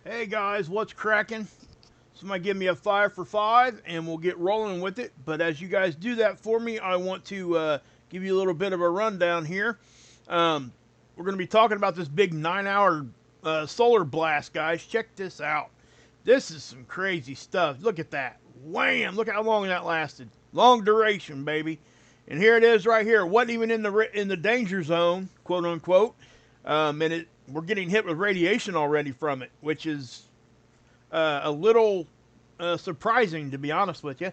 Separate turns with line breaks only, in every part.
Hey guys, what's cracking? Somebody give me a 5 for 5 and we'll get rolling with it. But as you guys do that for me, I want to give you a little bit of a rundown here. Um, we're going to be talking about this big 9 hour solar blast, guys. Check this out. This is some crazy stuff. Look at that. Wham! Look how long that lasted. Long duration, baby. And here it is right here. It wasn't even in the danger zone, quote unquote. And we're getting hit with radiation already from it, which is a little surprising, to be honest with you.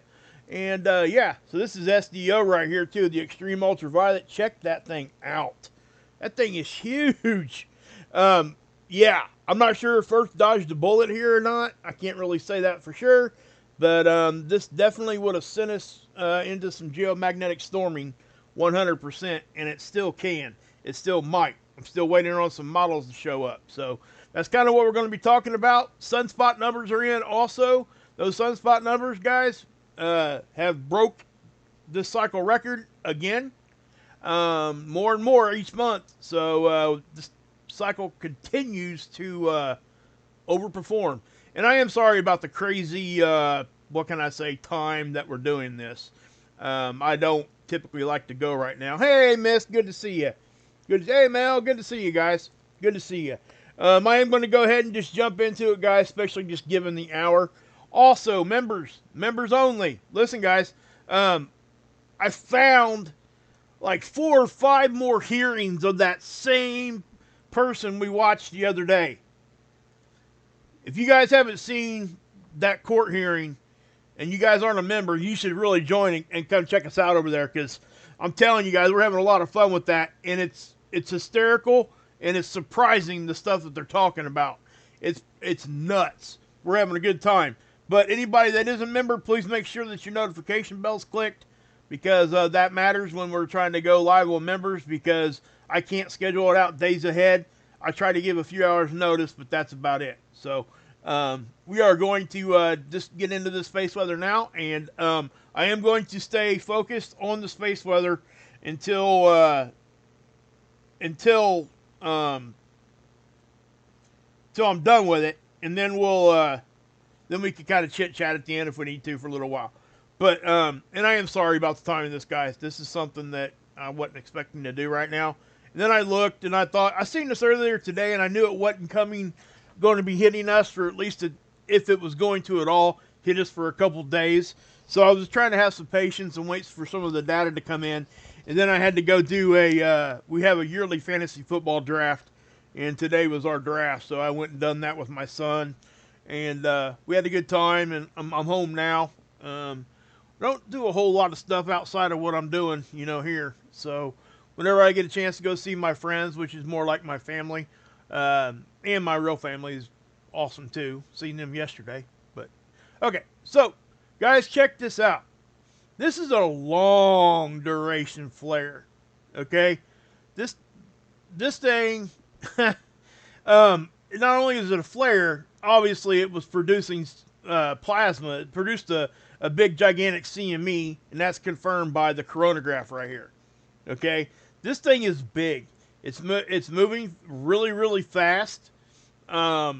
And yeah, so this is SDO right here too, the extreme ultraviolet. Check that thing out. That thing is huge. Um, yeah, I'm not sure if Earth dodged a bullet here or not. I can't really say that for sure. But this definitely would have sent us into some geomagnetic storming 100%, and it still can. It still might. I'm still waiting on some models to show up. So that's kind of what we're going to be talking about. Sunspot numbers are in also. Those sunspot numbers, guys, have broke this cycle record again. More and more each month. So this cycle continues to overperform. And I am sorry about the crazy, what can I say, time that we're doing this. I don't typically like to go right now. Hey, Miss, good to see you. Hey, Mel, good to see you guys. Good to see you. I am going to go ahead and just jump into it, guys, especially just given the hour. Also, members only. Listen, guys, I found like 4 or 5 more hearings of that same person we watched the other day. If you guys haven't seen that court hearing and you guys aren't a member, you should really join and come check us out over there, because I'm telling you guys, we're having a lot of fun with that, and it's hysterical and it's surprising the stuff that they're talking about. It's nuts. We're having a good time. But anybody that is a member, please make sure that your notification bell's clicked, because that matters when we're trying to go live with members, because I can't schedule it out days ahead. I try to give a few hours notice, but that's about it. So we are going to just get into the space weather now, and I am going to stay focused on the space weather until till I'm done with it, and then then we can kind of chit chat at the end if we need to for a little while. But and I am sorry about the timing of this, guys. This is something that I wasn't expecting to do right now. And then I looked and I thought I seen this earlier today, and I knew it wasn't going to be hitting us, for at least if it was going to at all hit us for a couple days. So I was trying to have some patience and wait for some of the data to come in. And then I had to go do we have a yearly fantasy football draft, and today was our draft. So I went and done that with my son, and we had a good time. And I'm home now. Don't do a whole lot of stuff outside of what I'm doing, here. So whenever I get a chance to go see my friends, which is more like my family, and my real family is awesome too. Seen them yesterday. But okay, so guys, check this out. This is a long duration flare. Okay, this this thing. Not only is it a flare, obviously it was producing plasma. It produced a big gigantic CME, and that's confirmed by the coronagraph right here. Okay, this thing is big. It's moving really really fast. I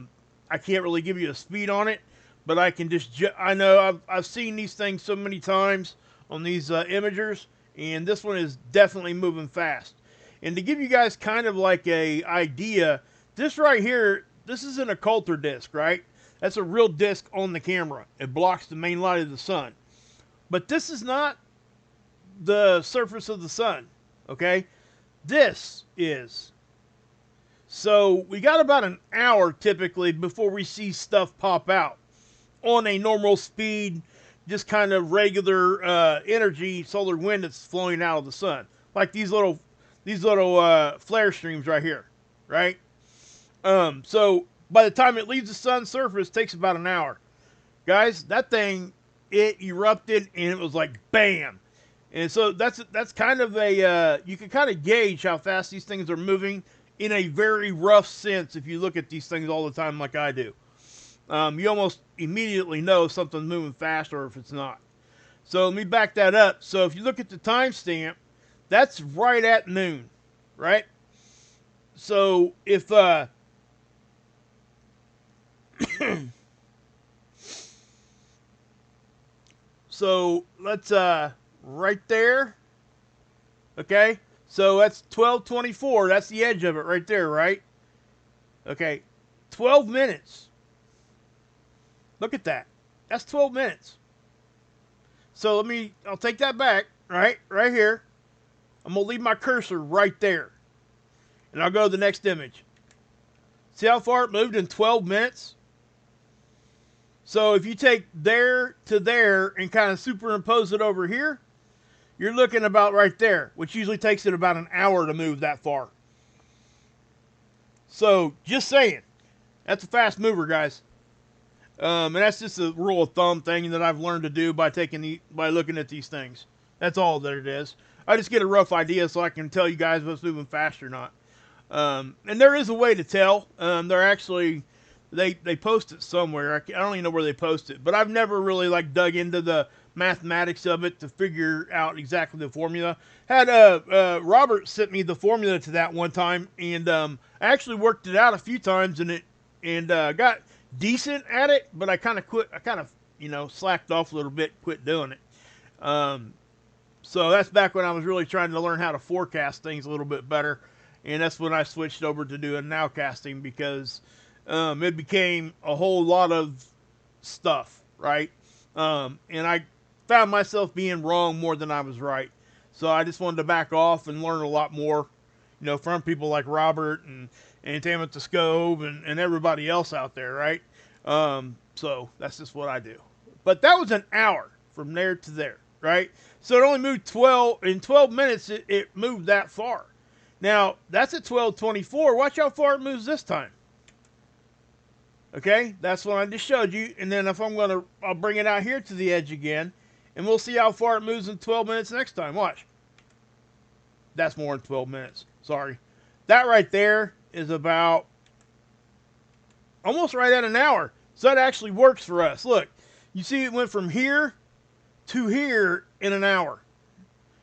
can't really give you a speed on it, but I can I know I've seen these things so many times on these imagers, and this one is definitely moving fast. And to give you guys kind of like a idea, this right here, this is an occulter disc, right? That's a real disc on the camera. It blocks the main light of the sun. But this is not the surface of the sun, okay? This is. So we got about an hour typically before we see stuff pop out on a normal speed, just kind of regular energy solar wind that's flowing out of the sun, like these little flare streams right here, right? So by the time it leaves the sun's surface, it takes about an hour. Guys, that thing, it erupted and it was like bam. And so that's kind of a you can kind of gauge how fast these things are moving in a very rough sense if you look at these things all the time like I do. You almost immediately know if something's moving fast or if it's not. So let me back that up. So if you look at the timestamp, that's right at noon, right? So if So let's right there. Okay, so that's 12:24. That's the edge of it right there, right? Okay, 12 minutes. Look at that. That's 12 minutes. So I'll take that back, right here. I'm going to leave my cursor right there. And I'll go to the next image. See how far it moved in 12 minutes? So if you take there to there and kind of superimpose it over here, you're looking about right there, which usually takes it about an hour to move that far. So just saying, that's a fast mover, guys. And that's just a rule of thumb thing that I've learned to do by looking at these things. That's all that it is. I just get a rough idea so I can tell you guys what's moving fast or not. And there is a way to tell. They're actually, they post it somewhere. I don't even know where they post it, but I've never really dug into the mathematics of it to figure out exactly the formula. Had Robert sent me the formula to that one time, and I actually worked it out a few times, and got decent at it, but I kind of quit. I kind of slacked off a little bit, quit doing it. So that's back when I was really trying to learn how to forecast things a little bit better, and that's when I switched over to doing nowcasting, because it became a whole lot of stuff, right? And I found myself being wrong more than I was right. So I just wanted to back off and learn a lot more, from people like Robert and Entertainment the Scope and everybody else out there, right? So that's just what I do. But that was an hour from there to there, right? So it only moved 12 minutes. It moved that far. Now that's at 12:24. Watch how far it moves this time. Okay, that's what I just showed you. And then if I'll bring it out here to the edge again, and we'll see how far it moves in 12 minutes next time. Watch. That's more than 12 minutes. Sorry. That right there is about almost right at an hour. So that actually works for us. Look, you see it went from here to here in an hour,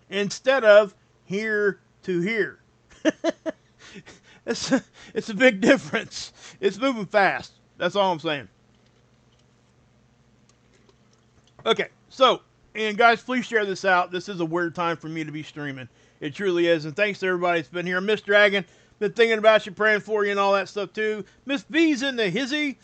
instead of here to here. It's a big difference. It's moving fast. That's all I'm saying. Okay, so, and guys, please share this out. This is a weird time for me to be streaming. It truly is. And thanks to everybody that's been here. Miss Dragon, been thinking about you, praying for you, and all that stuff too. Miss B's in the hizzy.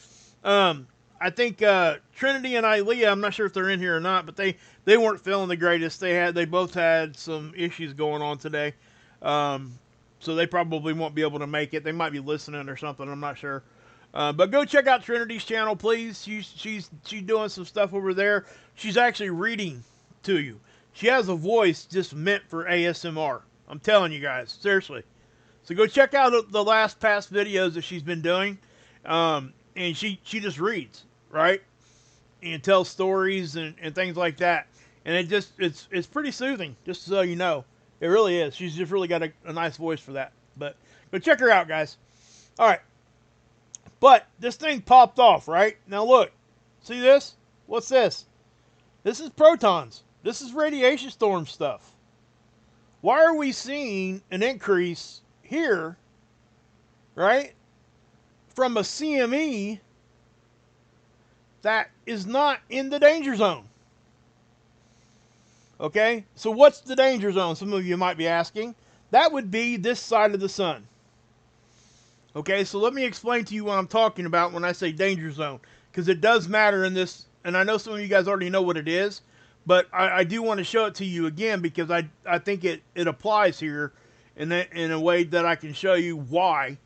I think Trinity and Ilea, I'm not sure if they're in here or not, but they weren't feeling the greatest. They both had some issues going on today. So they probably won't be able to make it. They might be listening or something. I'm not sure. But go check out Trinity's channel, please. She's doing some stuff over there. She's actually reading to you. She has a voice just meant for ASMR. I'm telling you guys, seriously. So go check out the past videos that she's been doing. And she just reads, right? And tells stories and things like that. And it's pretty soothing, just so you know. It really is. She's just really got a nice voice for that. But go check her out, guys. All right. But this thing popped off, right? Now look. See this? What's this? This is protons. This is radiation storm stuff. Why are we seeing an increase here, right, from a CME that is not in the danger zone? Okay, so what's the danger zone? Some of you might be asking. That would be this side of the sun. Okay, so let me explain to you what I'm talking about when I say danger zone, because it does matter in this, and I know some of you guys already know what it is, but I do want to show it to you again, because I think it applies here in a way that I can show you why,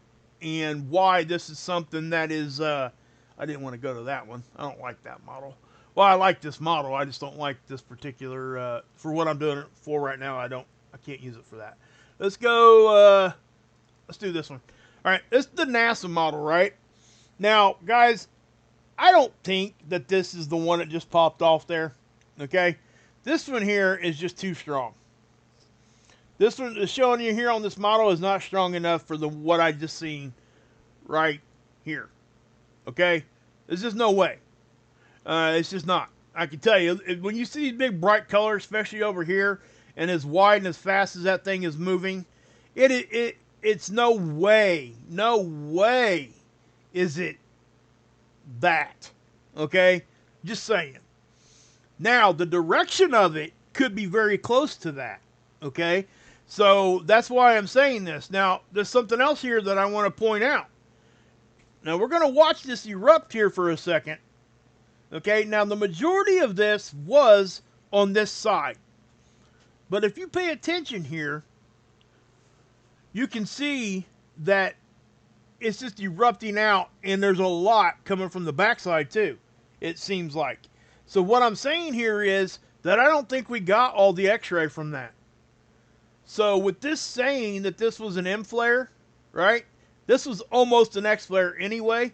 and why this is something that is, I didn't want to go to that one. I don't like that model. Well, I like this model. I just don't like this particular, for what I'm doing it for right now. I can't use it for that. Let's go, let's do this one. All right, this is the NASA model, right? Now, guys, I don't think that this is the one that just popped off there, okay? This one here is just too strong. This one is showing you here on this model is not strong enough for what I just seen right here, okay? There's just no way. It's just not. I can tell you, when you see these big bright colors, especially over here, and as wide and as fast as that thing is moving, it's no way is it that. Okay? Just saying. Now, the direction of it could be very close to that. Okay? So that's why I'm saying this. Now, there's something else here that I want to point out. Now, we're going to watch this erupt here for a second. Okay? Now, the majority of this was on this side. But if you pay attention here, you can see that it's just erupting out, and there's a lot coming from the backside too, it seems like. So what I'm saying here is that I don't think we got all the X-ray from that. So with this saying that this was an M flare, right? This was almost an X flare anyway.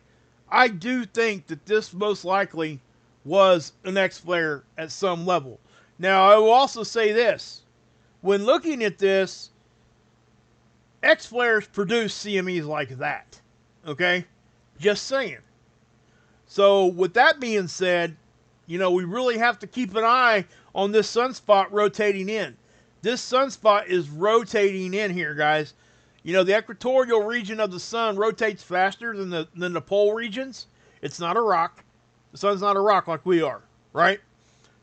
I do think that this most likely was an X flare at some level. Now, I will also say this. When looking at this, X flares produce CMEs like that. Okay? Just saying. So, with that being said, you know, we really have to keep an eye on this sunspot rotating in. This sunspot is rotating in here, guys. You know, the equatorial region of the sun rotates faster than the pole regions. It's not a rock. The sun's not a rock like we are, right?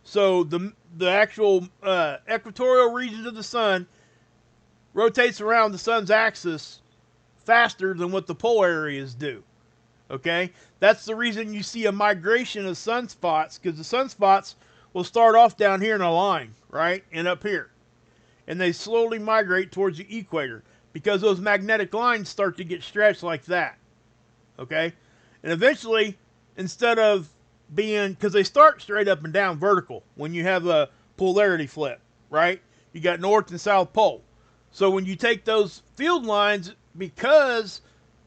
So the actual equatorial regions of the sun rotates around the sun's axis faster than what the polar areas do. Okay? That's the reason you see a migration of sunspots, because the sunspots will start off down here in a line, right? And up here. And they slowly migrate towards the equator, because those magnetic lines start to get stretched like that. Okay? And eventually, instead of being, because they start straight up and down vertical when you have a polarity flip, right? You got north and south pole. So when you take those field lines, because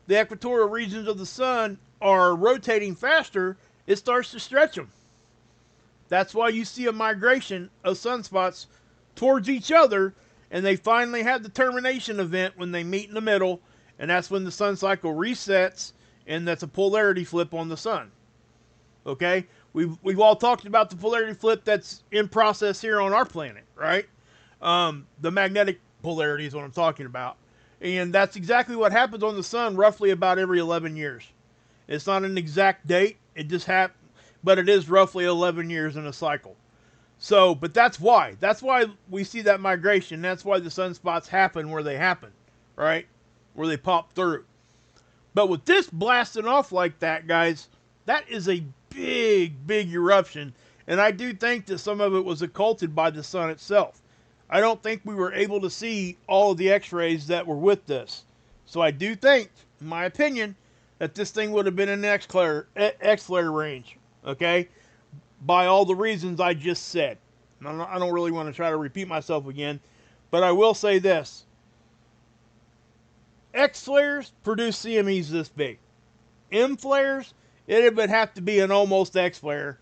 the equatorial regions of the sun are rotating faster, it starts to stretch them. That's why you see a migration of sunspots towards each other, and they finally have the termination event when they meet in the middle, and that's when the sun cycle resets, and that's a polarity flip on the sun. Okay? We've all talked about the polarity flip that's in process here on our planet, right? The magnetic polarity is what I'm talking about. And that's exactly what happens on the sun roughly about every 11 years. It's not an exact date, it just happens, but it is roughly 11 years in a cycle. So, but that's why. That's why we see that migration. That's why the sunspots happen where they happen, right? Where they pop through. But with this blasting off like that, guys, that is a big, big eruption. And I do think that some of it was occulted by the sun itself. I don't think we were able to see all of the X-rays that were with this. So I do think, in my opinion, that this thing would have been in the X-flare range, okay? By all the reasons I just said. I don't really want to try to repeat myself again, but I will say this. X-flares produce CMEs this big. M-flares, it would have to be an almost X-flare.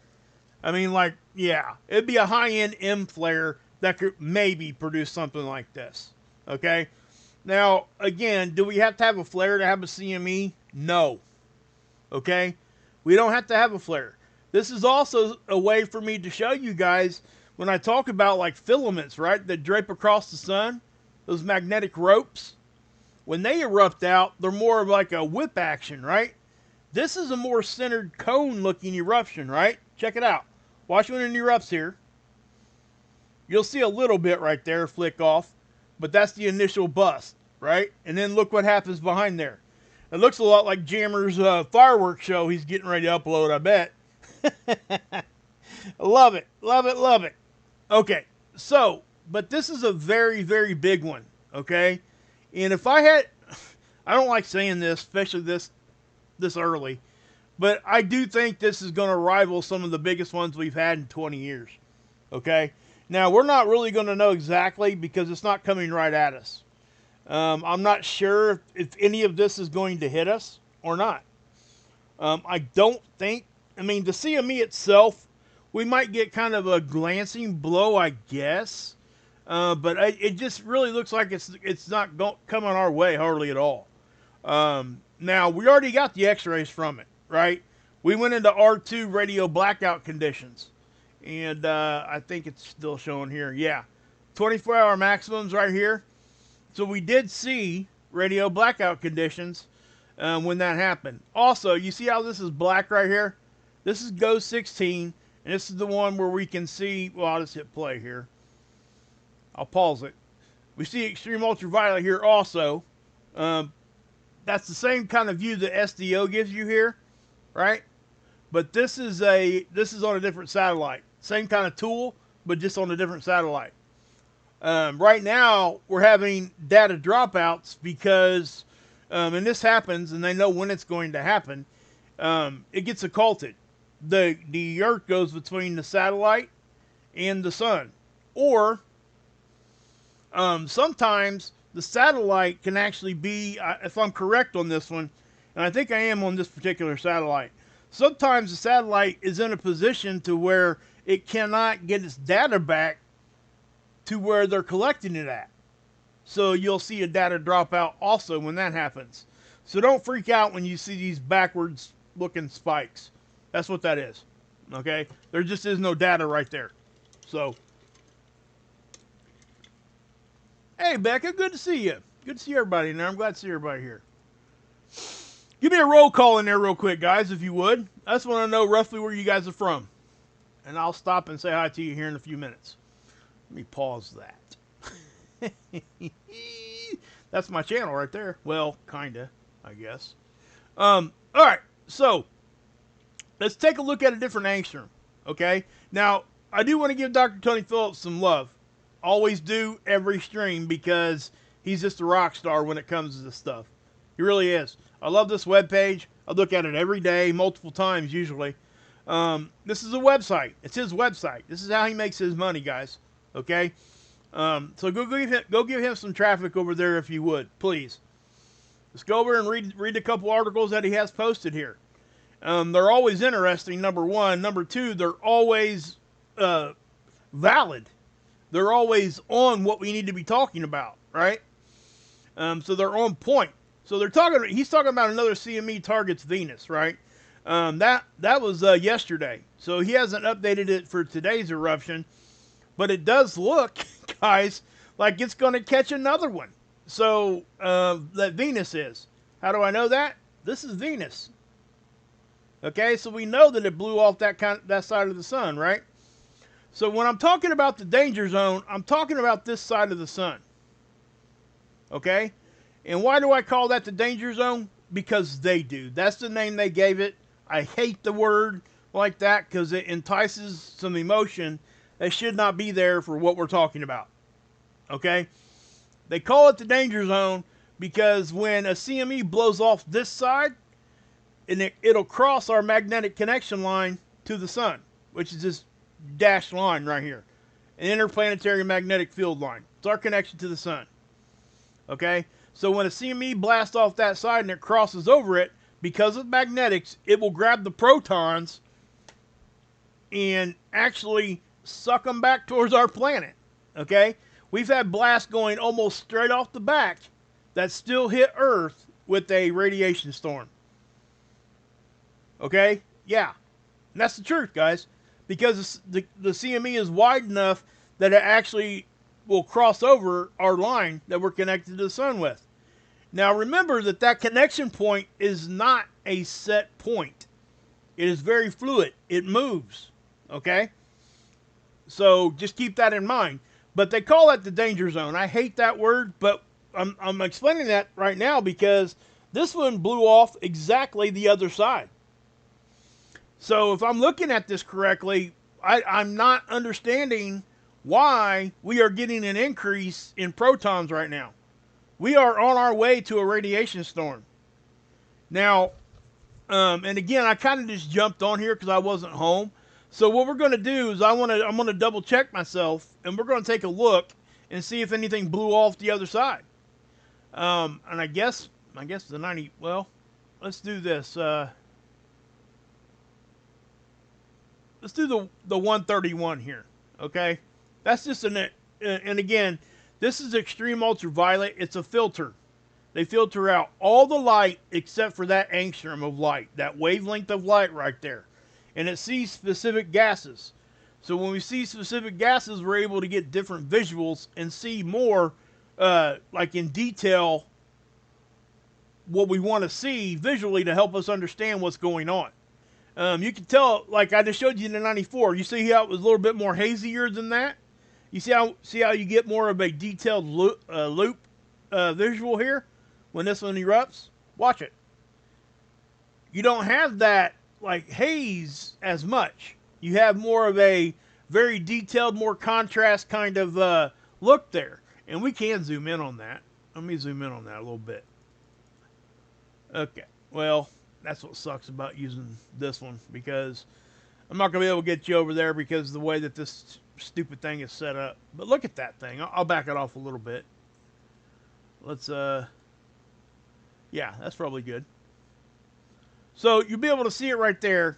I mean, like, yeah, it'd be a high-end M-flare that could maybe produce something like this, okay? Now, again, do we have to have a flare to have a CME? No, okay? We don't have to have a flare. This is also a way for me to show you guys when I talk about like filaments, right, that drape across the sun, those magnetic ropes. When they erupt out, they're more of like a whip action, right? This is a more centered cone looking eruption, right? Check it out. Watch when it erupts here. You'll see a little bit right there flick off, but that's the initial bust, right? And then look what happens behind there. It looks a lot like Jammer's fireworks show he's getting ready to upload, I bet. Love it, love it, love it. Okay, so, but this is a very, very big one, okay? And if I had, I don't like saying this, especially this early, but I do think this is going to rival some of the biggest ones we've had in 20 years, okay? Now, we're not really going to know exactly because it's not coming right at us. I'm not sure if any of this is going to hit us or not. I don't think, I mean, the CME itself, we might get kind of a glancing blow, I guess. But it just really looks like it's not coming our way hardly at all. Now, we already got the X-rays from it, right? We went into R2 radio blackout conditions. And I think it's still showing here. Yeah, 24-hour maximums right here. So we did see radio blackout conditions. when that happened. Also, you see how this is black right here? This is Go 16, and this is the one where we can see, well, I'll just hit play here. I'll pause it. We see extreme ultraviolet here also. That's the same kind of view that SDO gives you here, right? But this is on a different satellite. Same kind of tool, but just on a different satellite. Right now, we're having data dropouts because, and this happens, and they know when it's going to happen, it gets occulted. The Earth goes between the satellite and the sun. Or, sometimes the satellite can actually be, if I'm correct on this one, and I think I am on this particular satellite, sometimes the satellite is in a position to where it cannot get its data back to where they're collecting it at. So you'll see a data dropout also when that happens. So don't freak out when you see these backwards looking spikes. That's what that is. Okay? There just is no data right there. So, hey Becca, good to see you. Good to see everybody in there. I'm glad to see everybody here. Give me a roll call in there real quick, guys, if you would. I just want to know roughly where you guys are from. And I'll stop and say hi to you here in a few minutes. Let me pause that. That's my channel right there. Well, kinda, I guess. Alright, so let's take a look at a different angstrom. Okay? Now, I do want to give Dr. Tony Phillips some love. Always do every stream because he's just a rock star when it comes to this stuff. He really is. I love this webpage. I look at it every day, multiple times usually. This is a website. It's his website. This is how he makes his money, guys. Okay? So go give him some traffic over there if you would, please. Let's go over and read a couple articles that he has posted here. They're always interesting, number one. Number two, they're always valid. They're always on what we need to be talking about, right? So they're on point. So he's talking about another CME targets Venus, right? That was yesterday. So he hasn't updated it for today's eruption. But it does look, guys, like it's going to catch another one. So, that Venus is. How do I know that? This is Venus. Okay, so we know that it blew off that side of the sun, right? So when I'm talking about the danger zone, I'm talking about this side of the sun. Okay? And why do I call that the danger zone? Because they do. That's the name they gave it. I hate the word like that because it entices some emotion that should not be there for what we're talking about. Okay? They call it the danger zone because when a CME blows off this side, and it'll cross our magnetic connection line to the sun, which is this dashed line right here. An interplanetary magnetic field line. It's our connection to the sun. Okay? So when a CME blasts off that side and it crosses over it, because of magnetics, it will grab the protons and actually suck them back towards our planet. Okay? We've had blasts going almost straight off the back that still hit Earth with a radiation storm. Okay? Yeah. And that's the truth, guys. Because the CME is wide enough that it actually will cross over our line that we're connected to the sun with. Now remember that connection point is not a set point. It is very fluid. It moves. Okay? So just keep that in mind. But they call that the danger zone. I hate that word, but I'm explaining that right now because this one blew off exactly the other side. So if I'm looking at this correctly, I'm not understanding why we are getting an increase in protons right now. We are on our way to a radiation storm. Now, and again, I kind of just jumped on here because I wasn't home. So what we're going to do is I'm going to double check myself, and we're going to take a look and see if anything blew off the other side. And I guess the 90. Well, let's do this. Let's do the 131 here. Okay, that's just and again, this is extreme ultraviolet. It's a filter. They filter out all the light except for that angstrom of light, that wavelength of light right there. And it sees specific gases. So when we see specific gases, we're able to get different visuals and see more, like in detail, what we want to see visually to help us understand what's going on. You can tell, like I just showed you in the 94. You see how it was a little bit more hazier than that? You see how you get more of a detailed loop visual here when this one erupts? Watch it. You don't have that like haze as much. You have more of a very detailed, more contrast kind of look there. And we can zoom in on that. Let me zoom in on that a little bit. Okay, well, that's what sucks about using this one, because I'm not going to be able to get you over there because of the way that this stupid thing is set up. But look at that thing. I'll back it off a little bit. Let's, yeah, that's probably good. So you'll be able to see it right there.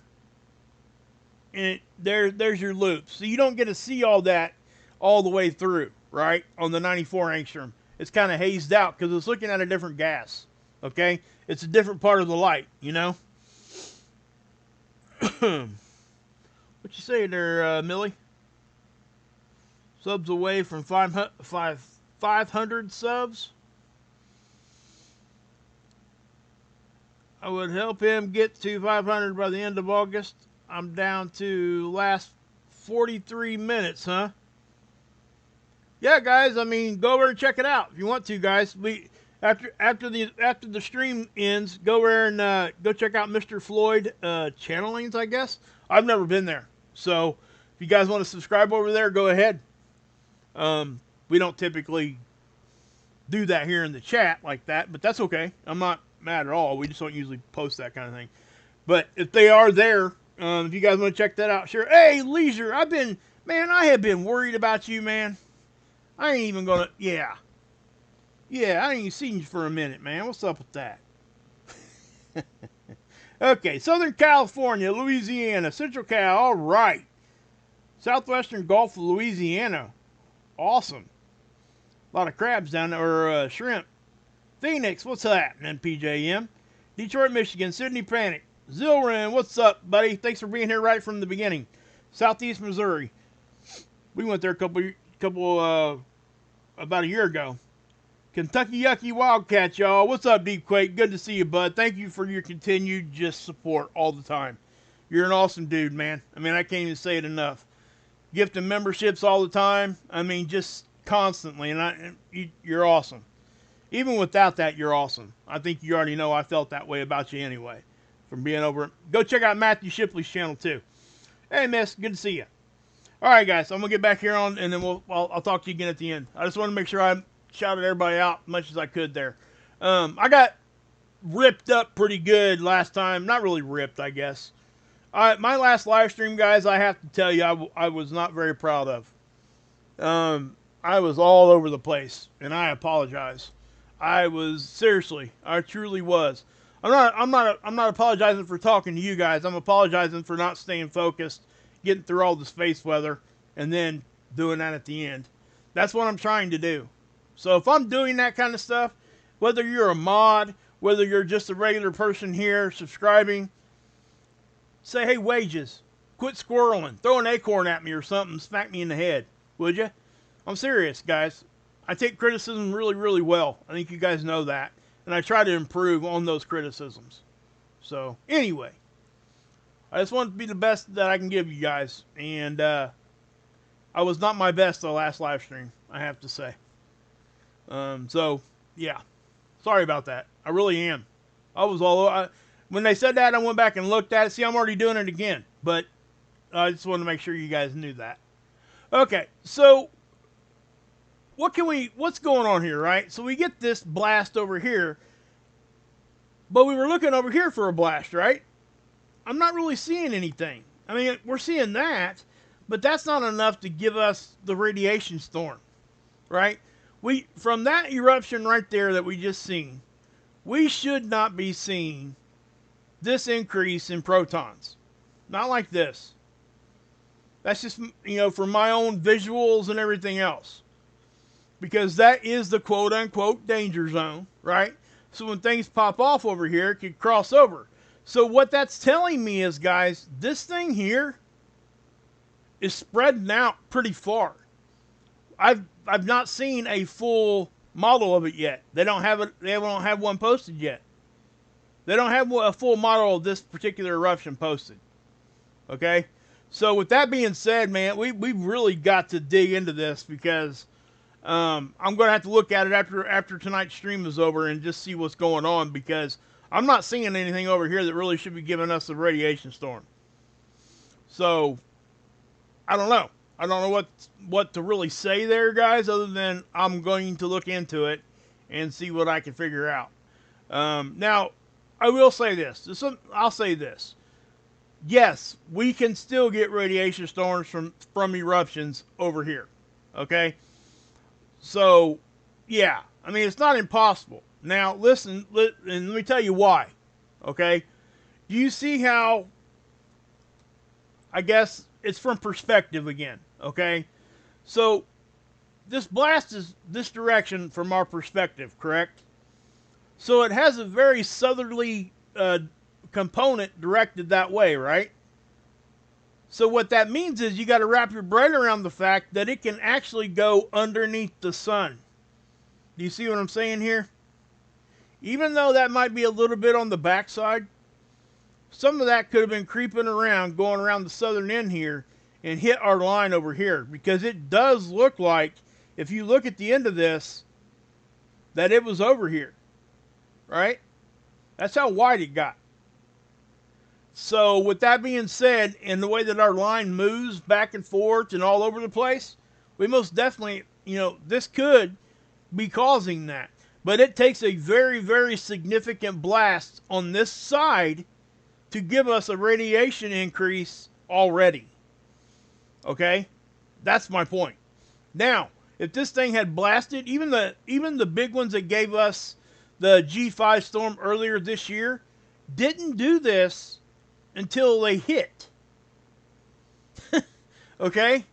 And there's your loop. So you don't get to see all that all the way through, right? On the 94 angstrom. It's kind of hazed out because it's looking at a different gas. Okay? It's a different part of the light, you know? What you say there, Millie? Subs away from 500 subs? I would help him get to 500 by the end of August. I'm down to last 43 minutes, huh? Yeah, guys. I mean, go over and check it out if you want to, guys. After the stream ends, go over and go check out Mr. Floyd channelings. I guess I've never been there, so if you guys want to subscribe over there, go ahead. We don't typically do that here in the chat like that, but that's okay. I'm not mad at all. We just don't usually post that kind of thing. But if they are there, if you guys want to check that out, sure. Hey, Leisure, I have been worried about you, man. I ain't even gonna, yeah, I ain't even seen you for a minute, man. What's up with that? Okay, Southern California, Louisiana, Central Cal, all right. Southwestern Gulf of Louisiana, awesome. A lot of crabs down there, or shrimp. Phoenix, what's happening, PJM? Detroit, Michigan, Sydney Panic. Zilren, what's up, buddy? Thanks for being here right from the beginning. Southeast Missouri. We went there about a year ago. Kentucky Yucky Wildcat, y'all. What's up, Deep Quake? Good to see you, bud. Thank you for your continued just support all the time. You're an awesome dude, man. I mean, I can't even say it enough. Gifting memberships all the time. I mean, just constantly. And you're awesome. Even without that, you're awesome. I think you already know I felt that way about you anyway. From being over. Go check out Matthew Shipley's channel, too. Hey, miss. Good to see you. All right, guys. I'm going to get back here on, and then I'll talk to you again at the end. I just want to make sure I shouted everybody out as much as I could there. I got ripped up pretty good last time. Not really ripped, I guess. My last live stream, guys, I have to tell you, I was not very proud of. I was all over the place, and I apologize. I truly was. I'm not apologizing for talking to you guys. I'm apologizing for not staying focused, getting through all this face weather, and then doing that at the end. That's what I'm trying to do. So if I'm doing that kind of stuff, whether you're a mod, whether you're just a regular person here subscribing, say, hey, Wages, quit squirreling. Throw an acorn at me or something, smack me in the head, would you? I'm serious, guys. I take criticism really, really well. I think you guys know that. And I try to improve on those criticisms. So, anyway. I just want to be the best that I can give you guys. And I was not my best the last live stream, I have to say. So, yeah. Sorry about that. I really am. I was all... when they said that, I went back and looked at it. See, I'm already doing it again. But I just wanted to make sure you guys knew that. Okay, so... what's going on here, right? So we get this blast over here, but we were looking over here for a blast, right? I'm not really seeing anything. I mean, we're seeing that, but that's not enough to give us the radiation storm, right? From that eruption right there that we just seen, we should not be seeing this increase in protons. Not like this. That's just, from my own visuals and everything else. Because that is the quote-unquote danger zone, right? So when things pop off over here, it could cross over. So what that's telling me is, guys, this thing here is spreading out pretty far. I've not seen a full model of it yet. They don't have it. They don't have one posted yet. They don't have a full model of this particular eruption posted. Okay? So with that being said, man, we've really got to dig into this because I'm going to have to look at it after tonight's stream is over and just see what's going on, because I'm not seeing anything over here that really should be giving us a radiation storm. So, I don't know. I don't know what to really say there, guys, other than I'm going to look into it and see what I can figure out. Now, I will say this. I'll say this. Yes, we can still get radiation storms from eruptions over here. Okay? So, yeah. I mean, it's not impossible. Now, listen, and let me tell you why. Okay? Do you see how, I guess, it's from perspective again. Okay? So, this blast is this direction from our perspective, correct? So, it has a very southerly component directed that way, right? So what that means is you got to wrap your brain around the fact that it can actually go underneath the sun. Do you see what I'm saying here? Even though that might be a little bit on the backside, some of that could have been creeping around, going around the southern end here, and hit our line over here. Because it does look like, if you look at the end of this, that it was over here. Right? That's how wide it got. So with that being said, in the way that our line moves back and forth and all over the place, we most definitely, this could be causing that. But it takes a very, very significant blast on this side to give us a radiation increase already. Okay? That's my point. Now, if this thing had blasted, even the big ones that gave us the G5 storm earlier this year, didn't do this until they hit. Okay?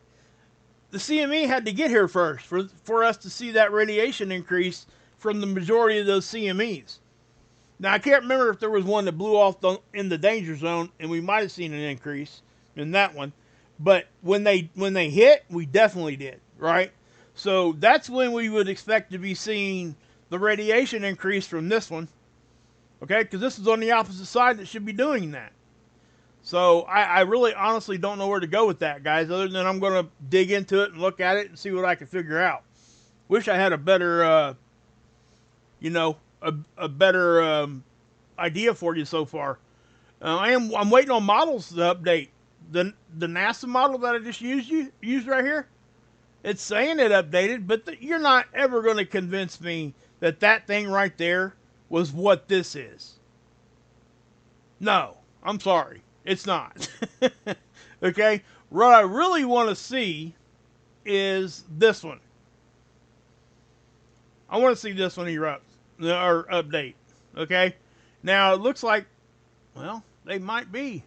The CME had to get here first for us to see that radiation increase from the majority of those CMEs. Now, I can't remember if there was one that blew off in the danger zone, and we might have seen an increase in that one. But when they hit, we definitely did, right? So that's when we would expect to be seeing the radiation increase from this one. Okay? Because this is on the opposite side that should be doing that. So I really honestly don't know where to go with that, guys, other than I'm going to dig into it and look at it and see what I can figure out. Wish I had a better, a better idea for you so far. I'm waiting on models to update. The NASA model that I just used right here, it's saying it updated, but you're not ever going to convince me that that thing right there was what this is. No, I'm sorry. It's not. Okay? What I really want to see is this one. I want to see this one erupt or update. Okay? Now, it looks like, well, they might be.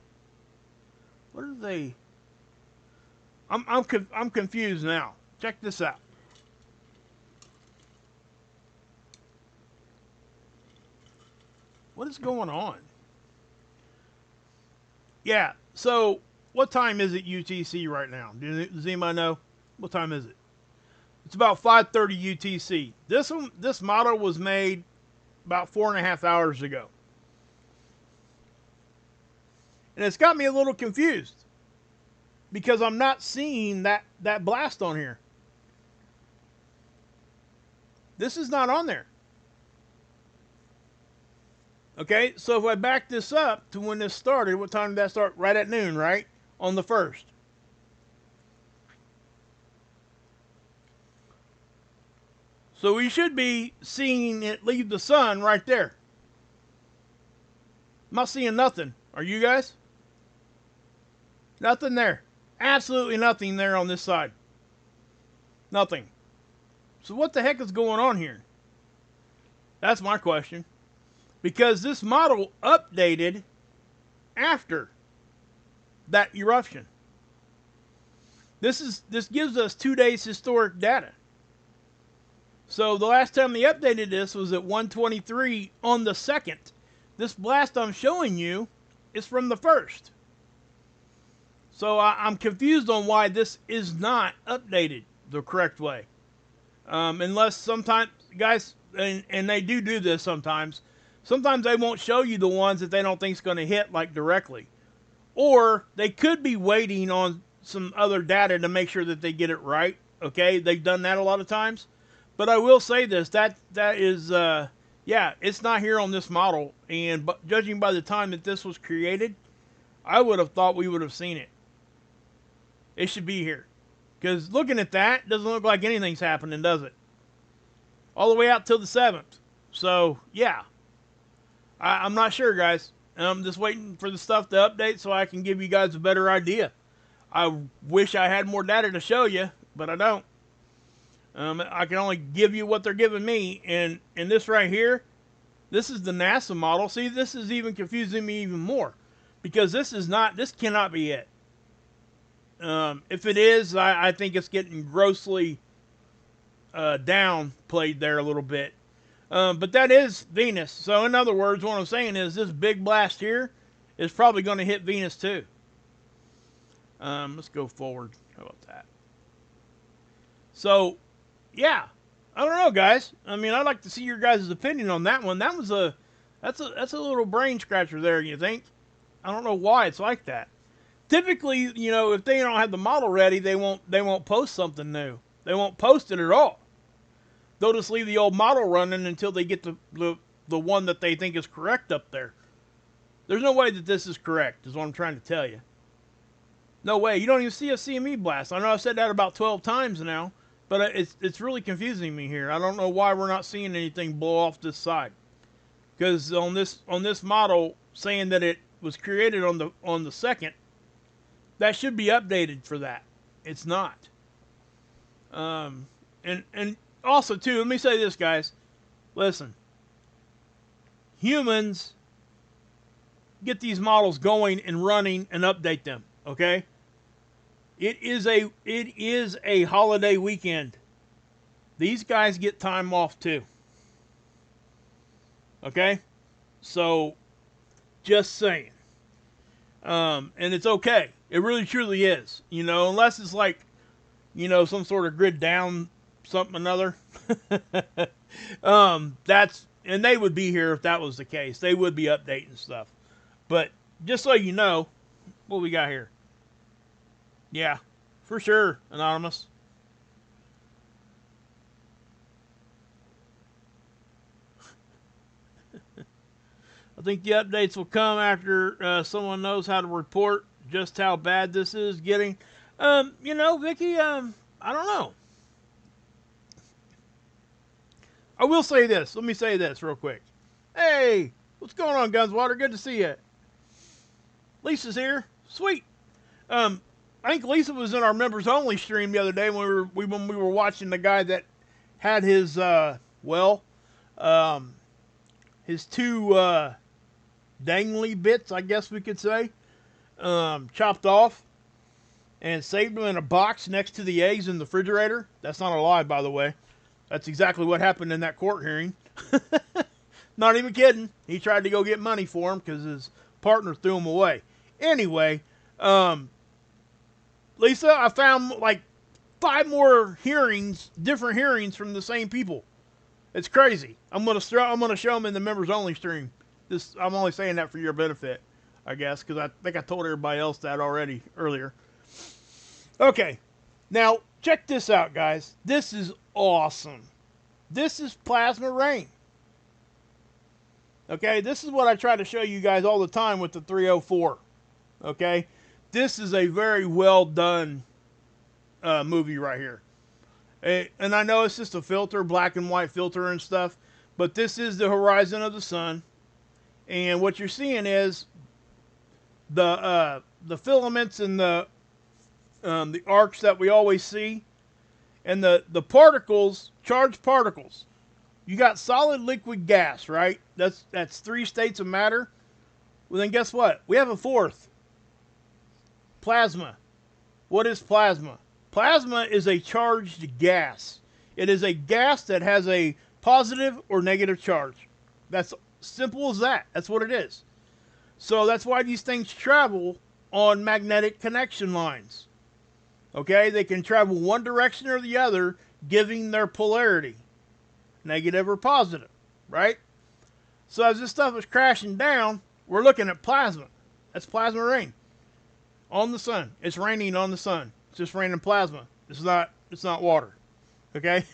What are they? I'm confused now. Check this out. What is going on? Yeah, so what time is it UTC right now? Does anybody know? What time is it? It's about 5:30 UTC. This model was made about 4.5 hours ago. And it's got me a little confused because I'm not seeing that blast on here. This is not on there. Okay, so if I back this up to when this started, what time did that start? Right at noon, right? On the 1st. So we should be seeing it leave the sun right there. I'm not seeing nothing. Are you guys? Nothing there. Absolutely nothing there on this side. Nothing. So what the heck is going on here? That's my question. Because this model updated after that eruption. This gives us 2 days historic data. So the last time they updated this was at 1:23 on the 2nd. This blast I'm showing you is from the 1st. So I'm confused on why this is not updated the correct way. Unless sometimes, guys, and they do this sometimes, sometimes they won't show you the ones that they don't think is going to hit like directly. Or they could be waiting on some other data to make sure that they get it right. Okay, they've done that a lot of times. But I will say this, that is, yeah, it's not here on this model. And judging by the time that this was created, I would have thought we would have seen it. It should be here. Because looking at that, doesn't look like anything's happening, does it? All the way out till the 7th. So, yeah. I'm not sure, guys. I'm just waiting for the stuff to update so I can give you guys a better idea. I wish I had more data to show you, but I don't. I can only give you what they're giving me. And this right here, this is the NASA model. See, this is even confusing me even more. Because this cannot be it. If it is, I think it's getting grossly downplayed there a little bit. But that is Venus. So in other words, what I'm saying is this big blast here is probably going to hit Venus too. Let's go forward. How about that? So, yeah. I don't know, guys. I mean, I'd like to see your guys' opinion on that one. That's a little brain scratcher there, you think? I don't know why it's like that. Typically, you know, if they don't have the model ready, they won't post something new. They won't post it at all. They'll just leave the old model running until they get the one that they think is correct up there. There's no way that this is correct, is what I'm trying to tell you. No way. You don't even see a CME blast. I know I've said that about 12 times now, but it's really confusing me here. I don't know why we're not seeing anything blow off this side. Because on this model, saying that it was created on the 2nd, that should be updated for that. It's not. And also, too, let me say this, guys. Listen. Humans get these models going and running and update them, okay? It is a holiday weekend. These guys get time off, too. Okay? So, just saying. And it's okay. It really, truly is. You know, unless it's like, you know, some sort of grid down something another. And they would be here if that was the case. They would be updating stuff. But just so you know, what we got here. Yeah, for sure, Anonymous. I think the updates will come after someone knows how to report just how bad this is getting. You know, Vicky, I don't know. I will say this. Let me say this real quick. Hey, what's going on, Gunswater? Good to see you. Lisa's here. Sweet. I think Lisa was in our members only stream the other day when we were watching the guy that had his his two dangly bits, I guess we could say, chopped off and saved them in a box next to the eggs in the refrigerator. That's not a lie, by the way. That's exactly what happened in that court hearing. Not even kidding. He tried to go get money for him because his partner threw him away. Anyway, Lisa, I found like 5 more hearings, different hearings from the same people. It's crazy. I'm gonna show them in the members only stream. I'm only saying that for your benefit, I guess, because I think I told everybody else that already earlier. Okay, now check this out, guys. This is awesome. This is plasma rain. Okay, this is what I try to show you guys all the time with the 304. Okay, this is a very well done movie right here. And I know it's just a filter, black and white filter and stuff, but this is the horizon of the sun. And what you're seeing is the filaments and the arcs that we always see, and the particles, charged particles. You got solid, liquid, gas, right? That's 3 states of matter. Well, then guess what? We have a 4th. Plasma. What is plasma? Plasma is a charged gas. It is a gas that has a positive or negative charge. That's simple as that. That's what it is. So that's why these things travel on magnetic connection lines. Okay? They can travel one direction or the other, giving their polarity. Negative or positive. Right? So as this stuff is crashing down, we're looking at plasma. That's plasma rain on the sun. It's raining on the sun. It's just raining plasma. It's not water. Okay?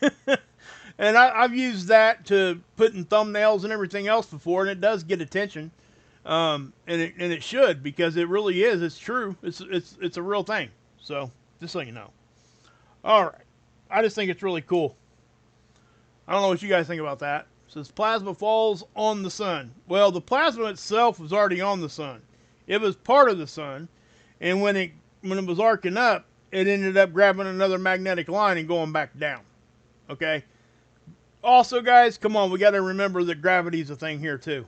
And I've used that to put in thumbnails and everything else before, and it does get attention. And it should, because it really is. It's true. It's a real thing. So just so you know. All right. I just think it's really cool. I don't know what you guys think about that. It says plasma falls on the sun. Well, the plasma itself was already on the sun. It was part of the sun, and when it was arcing up, it ended up grabbing another magnetic line and going back down. Okay. Also, guys, come on, we got to remember that gravity is a thing here too.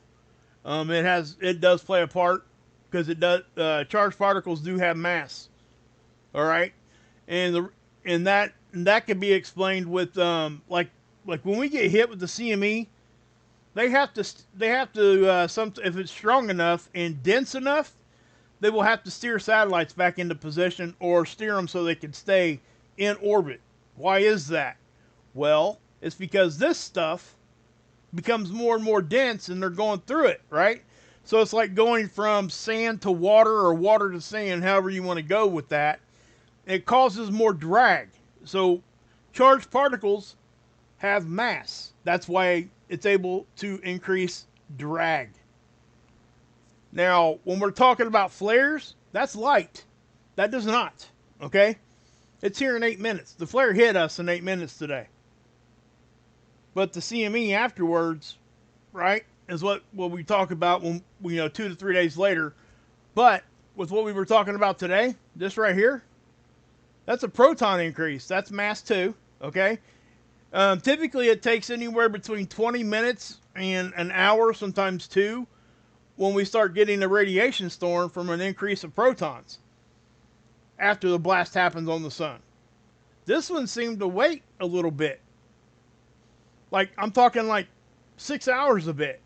It does play a part, because it does. Charged particles do have mass. All right, and that can be explained with like when we get hit with the CME, they have to if it's strong enough and dense enough, they will have to steer satellites back into position or steer them so they can stay in orbit. Why is that? Well, it's because this stuff becomes more and more dense and they're going through it, right? So it's like going from sand to water or water to sand, however you want to go with that. It causes more drag. So charged particles have mass. That's why it's able to increase drag. Now, when we're talking about flares, that's light. That does not, okay? It's here in 8 minutes. The flare hit us in 8 minutes today. But the CME afterwards, right, is what we talk about when 2 to 3 days later. But with what we were talking about today, this right here, that's a proton increase. That's mass 2, okay? Typically, it takes anywhere between 20 minutes and an hour, sometimes 2, when we start getting a radiation storm from an increase of protons after the blast happens on the sun. This one seemed to wait a little bit. Like, I'm talking like 6 hours a bit.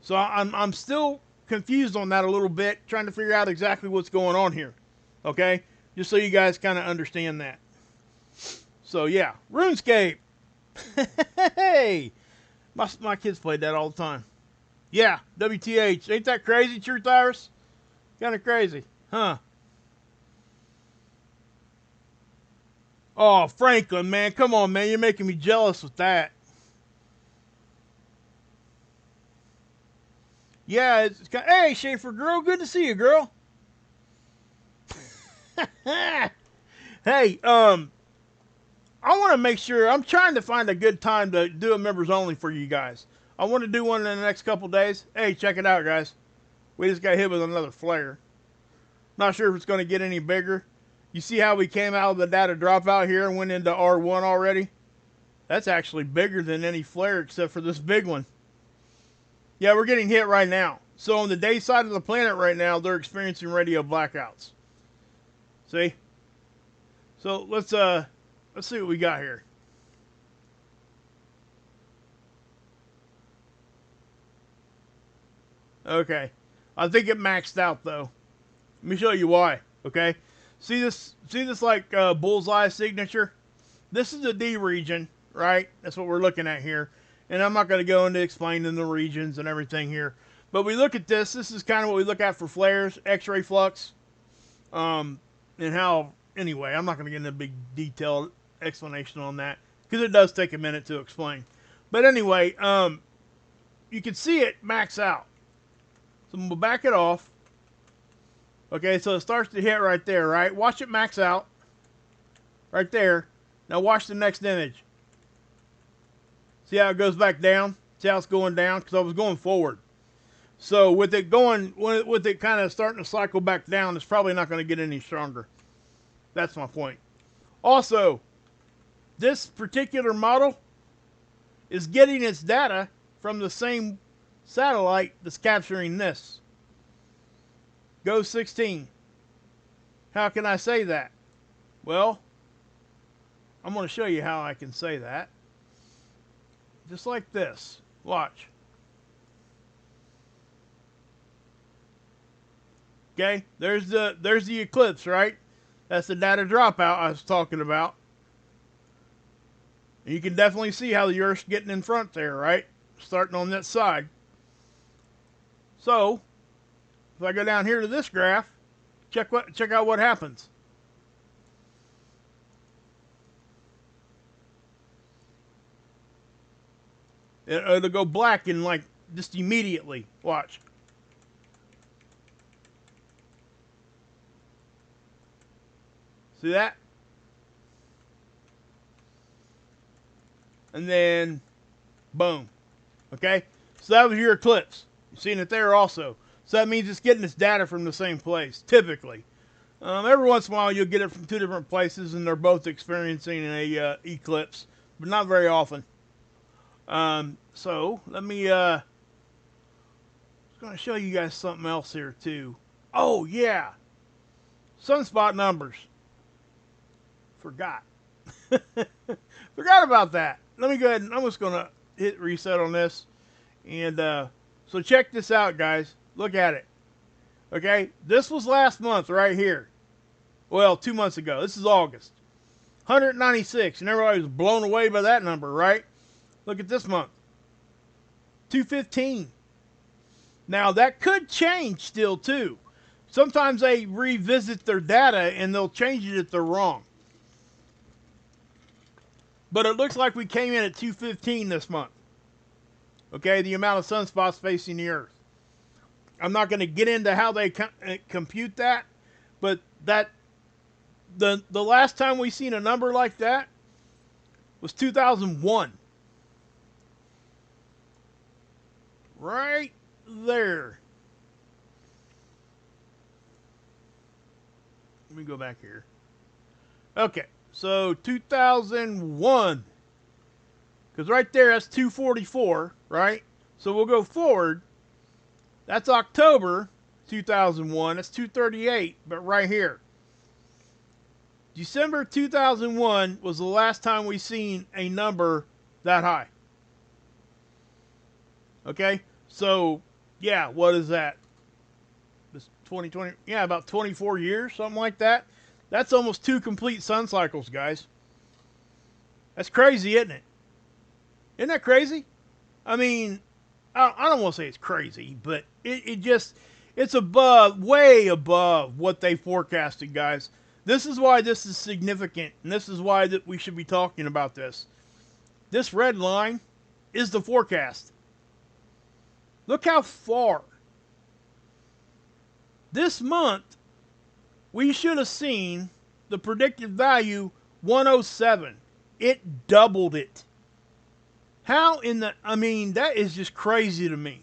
So I'm still confused on that a little bit, trying to figure out exactly what's going on here. Okay? Just so you guys kind of understand that. So, yeah. RuneScape. Hey! My kids played that all the time. Yeah, WTH. Ain't that crazy, Truth Iris? Kind of crazy. Huh? Oh, Franklin, man. Come on, man. You're making me jealous with that. Yeah, it's kind of, hey, Schaefer girl. Good to see you, girl. Hey, I want to make sure, I'm trying to find a good time to do a members only for you guys. I want to do one in the next couple days. Hey, check it out, guys. We just got hit with another flare. Not sure if it's going to get any bigger. You see how we came out of the data dropout here and went into R1 already? That's actually bigger than any flare except for this big one. Yeah, we're getting hit right now. So on the day side of the planet right now, they're experiencing radio blackouts. See? So let's see what we got here. Okay. I think it maxed out though. Let me show you why. Okay. See this like bullseye signature? This is the D region, right? That's what we're looking at here. And I'm not going to go into explaining the regions and everything here. But we look at this. This is kind of what we look at for flares, X-ray flux. And how, anyway, I'm not going to get into a big detailed explanation on that, because it does take a minute to explain. But anyway, you can see it max out. So I'm going to back it off. Okay, so it starts to hit right there, right? Watch it max out. Right there. Now watch the next image. See how it goes back down? See how it's going down? Because I was going forward. So with it kind of starting to cycle back down, it's probably not going to get any stronger. That's my point. Also, this particular model is getting its data from the same satellite that's capturing this. Go 16. How can I say that? Well, I'm going to show you how I can say that. Just like this. Watch. Okay, there's the eclipse, right? That's the data dropout I was talking about. And you can definitely see how the Earth's getting in front there, right? Starting on that side. So if I go down here to this graph, check out what happens. It'll go black in like just immediately. Watch. See that? And then, boom. Okay? So that was your eclipse. You're seeing it there also. So that means it's getting its data from the same place, typically. Every once in a while, you'll get it from two different places, and they're both experiencing a eclipse, but not very often. So let me. I'm going to show you guys something else here too. Oh yeah, sunspot numbers. Forgot. Forgot about that. Let me go ahead and I'm just going to hit reset on this, and so check this out, guys. Look at it. Okay, this was last month right here. Well, 2 months ago. This is August. 196, and everybody was blown away by that number, right? Look at this month. 215. Now, that could change still, too. Sometimes they revisit their data, and they'll change it if they're wrong. But it looks like we came in at 215 this month. Okay, the amount of sunspots facing the Earth. I'm not going to get into how they compute that, but that the last time we seen a number like that was 2001. Right there. Let me go back here. Okay, so 2001. Because right there, that's 244, right? So we'll go forward. That's October 2001. That's 238, but right here. December 2001 was the last time we seen a number that high. Okay? So, yeah, what is that? This 2020, yeah, about 24 years, something like that. That's almost 2 complete sun cycles, guys. That's crazy, isn't it? Isn't that crazy? I mean, I don't want to say it's crazy, but it's above, way above what they forecasted, guys. This is why this is significant, and this is why that we should be talking about this. This red line is the forecast. Look how far. This month, we should have seen the predicted value 107. It doubled it. How in the, I mean, that is just crazy to me.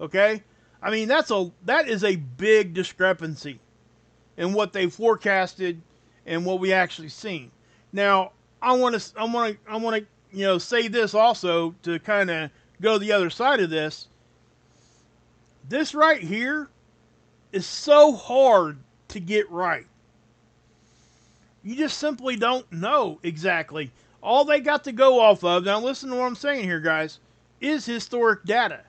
Okay? I mean, that is a big discrepancy in what they forecasted and what we actually seen. Now, I want to say this also to kind of go the other side of this. This right here is so hard to get right. You just simply don't know exactly. All they got to go off of, now listen to what I'm saying here, guys, is historic data.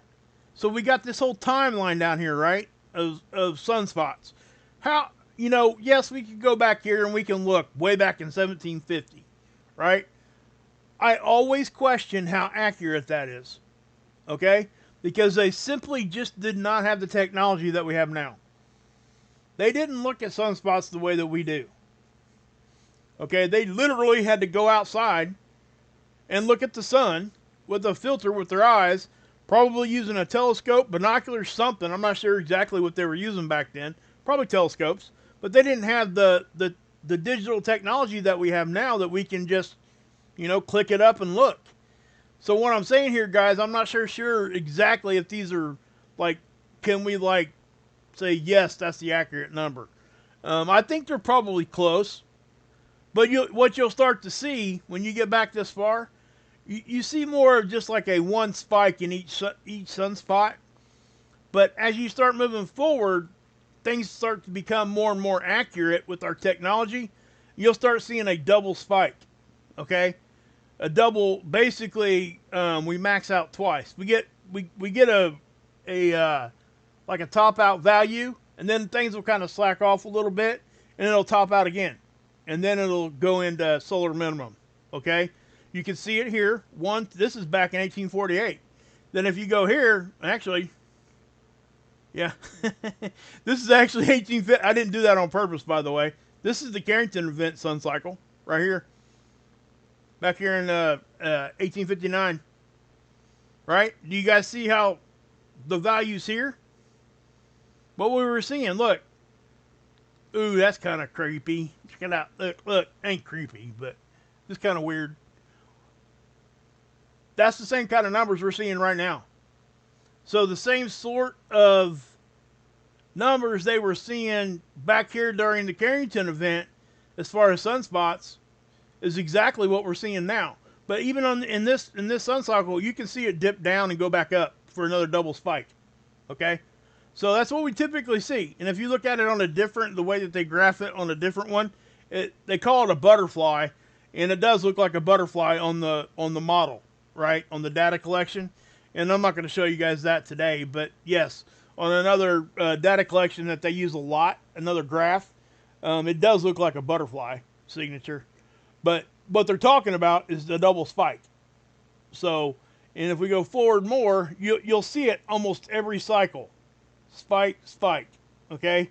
So we got this whole timeline down here, right, of sunspots. How, yes, we could go back here and we can look way back in 1750, right? I always question how accurate that is, okay? Because they simply just did not have the technology that we have now. They didn't look at sunspots the way that we do. Okay, they literally had to go outside and look at the sun with a filter with their eyes, probably using a telescope, binoculars, something. I'm not sure exactly what they were using back then. Probably telescopes. But they didn't have the digital technology that we have now that we can just, click it up and look. So what I'm saying here, guys, I'm not sure exactly if these are, can we, say, yes, that's the accurate number. I think they're probably close. But what you'll start to see when you get back this far, you see more of just like a one spike in each sunspot. But as you start moving forward, things start to become more and more accurate with our technology. You'll start seeing a double spike, okay? A double, basically, we max out twice. We get a top out value, and then things will kind of slack off a little bit, and it'll top out again. And then it'll go into solar minimum, okay? You can see it here. This is back in 1848. Then if you go here, actually, Yeah. This is actually 1850. I didn't do that on purpose, by the way. This is the Carrington event sun cycle right here. Back here in 1859. Right? Do you guys see how the values here? What we were seeing, look. Ooh, that's kind of creepy. Check it out. Look, ain't creepy, but it's kind of weird. That's the same kind of numbers we're seeing right now. So the same sort of numbers they were seeing back here during the Carrington event, as far as sunspots, is exactly what we're seeing now. But even in this sun cycle, you can see it dip down and go back up for another double spike. Okay, so that's what we typically see. And if you look at it on the way that they graph it on a different one, they call it a butterfly, and it does look like a butterfly on the model, right, on the data collection. And I'm not going to show you guys that today, but yes, on another data collection that they use a lot, another graph, it does look like a butterfly signature. But what they're talking about is the double spike. So, and if we go forward more, you'll see it almost every cycle. Spike, spike. Okay?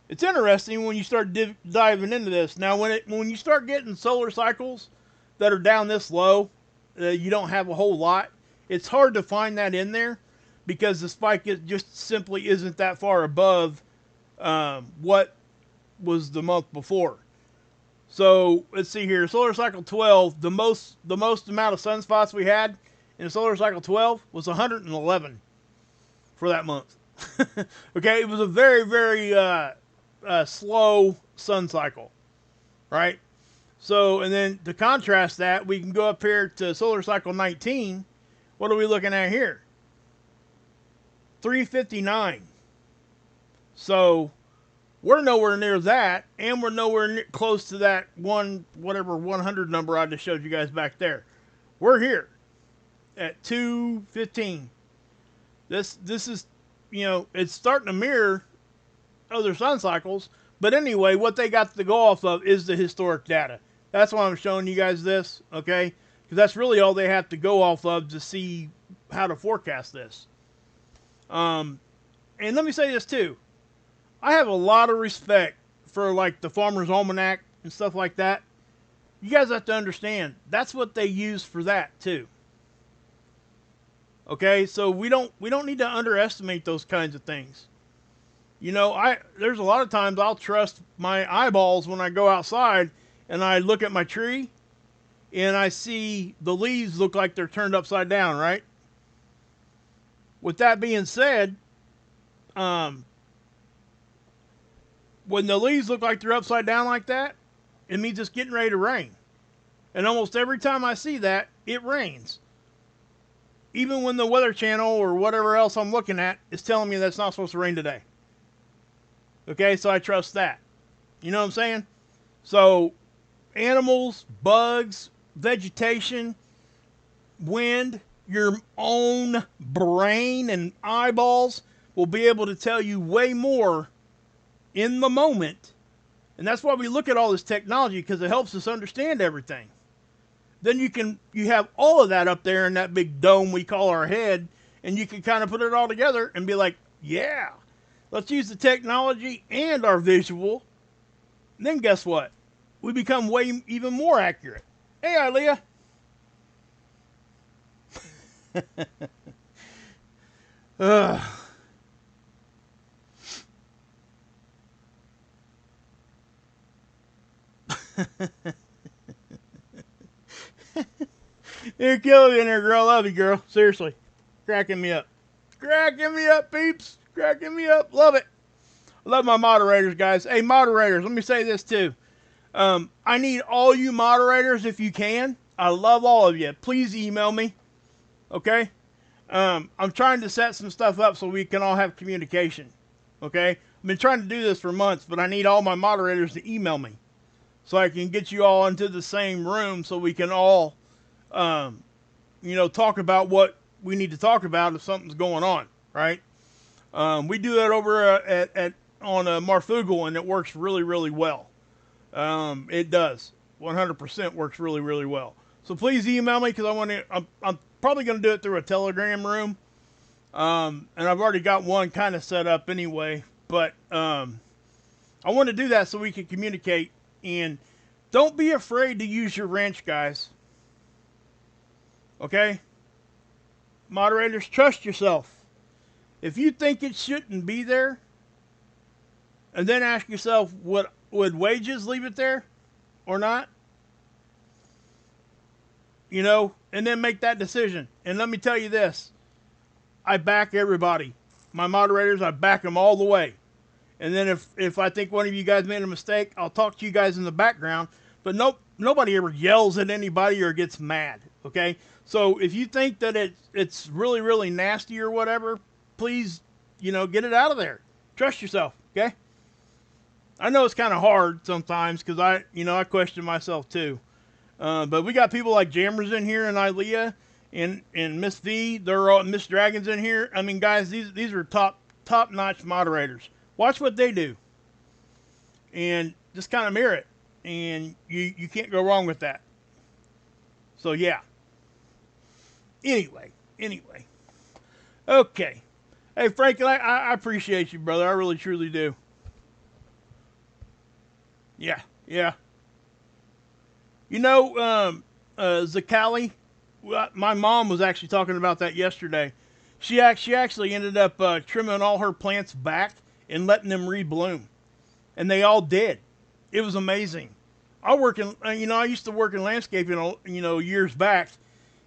It's interesting when you start diving into this. Now, when you start getting solar cycles that are down this low, you don't have a whole lot. It's hard to find that in there because the spike just simply isn't that far above what was the month before. So let's see here. Solar cycle 12, the most amount of sunspots we had in solar cycle 12 was 111 for that month. Okay, it was a very, very slow sun cycle, right? So, and then to contrast that, we can go up here to solar cycle 19. What are we looking at here? 359. So we're nowhere near that, and we're nowhere close to that 100 number I just showed you guys back there. We're here at 215. This is, it's starting to mirror other sun cycles, but anyway, what they got to go off of is the historic data. That's why I'm showing you guys this, okay? Because that's really all they have to go off of to see how to forecast this. And let me say this too. I have a lot of respect for like the Farmer's Almanac and stuff like that. You guys have to understand, that's what they use for that too. Okay, so we don't need to underestimate those kinds of things. There's a lot of times I'll trust my eyeballs when I go outside and I look at my tree and I see the leaves look like they're turned upside down, right? With that being said, when the leaves look like they're upside down like that, it means it's getting ready to rain. And almost every time I see that, it rains. Even when the Weather Channel or whatever else I'm looking at is telling me that it's not supposed to rain today. Okay, so I trust that. You know what I'm saying? So, animals, bugs, vegetation, wind, your own brain and eyeballs will be able to tell you way more in the moment. And that's why we look at all this technology, because it helps us understand everything. Then you have all of that up there in that big dome we call our head, and you can kind of put it all together and be like, yeah, let's use the technology and our visual. And then guess what? We become way even more accurate. Hey, Ilea. You're killing me in there, girl. Love you, girl. Seriously. Cracking me up. Cracking me up, peeps. Cracking me up. Love it. I love my moderators, guys. Hey, moderators, let me say this too. I need all you moderators if you can. I love all of you. Please email me. Okay? I'm trying to set some stuff up so we can all have communication. Okay? I've been trying to do this for months, but I need all my moderators to email me so I can get you all into the same room so we can all, talk about what we need to talk about if something's going on, right? We do that over on Marfugal, and it works really, really well. It does. 100% works really, really well. So please email me, because I'm probably going to do it through a Telegram room. And I've already got one kind of set up anyway. But I want to do that so we can communicate. And don't be afraid to use your wrench, guys. Okay? Moderators, trust yourself. If you think it shouldn't be there, and then ask yourself, would wages leave it there or not? You know, and then make that decision. And let me tell you this. I back everybody. My moderators, I back them all the way. And then if I think one of you guys made a mistake, I'll talk to you guys in the background. But nobody ever yells at anybody or gets mad, okay? So if you think that it's really, really nasty or whatever, please, get it out of there. Trust yourself, okay? I know it's kind of hard sometimes because I question myself too. But we got people like Jammers in here and Ilea and Miss V. They're all Miss Dragons in here. I mean, guys, these are top notch moderators. Watch what they do, and just kind of mirror it, and you can't go wrong with that. So yeah. Anyway. Okay. Hey, Frank, I appreciate you, brother. I really, truly do. Yeah. Zakali, my mom was actually talking about that yesterday. She actually ended up trimming all her plants back and letting them rebloom. And they all did. It was amazing. I used to work in landscaping, years back.